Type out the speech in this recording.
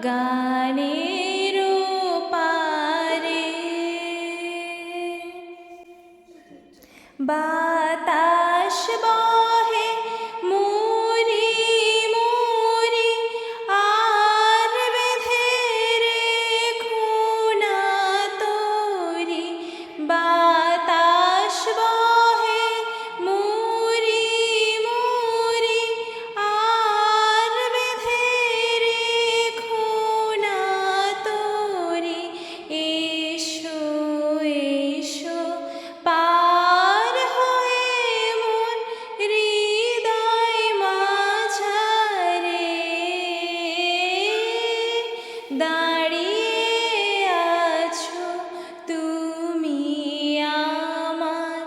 গানের পারে। বাতাস বহে মুরি মুরি আর বেঁধে রেখো না তোরি। বাতাস বহে মুরি মুরি আর বেঁধে রেখো না তোরি। এসো এসো পার হয়ে মন হৃদয় মাঝারে। দাঁড়িয়ে আছো তুমি আমার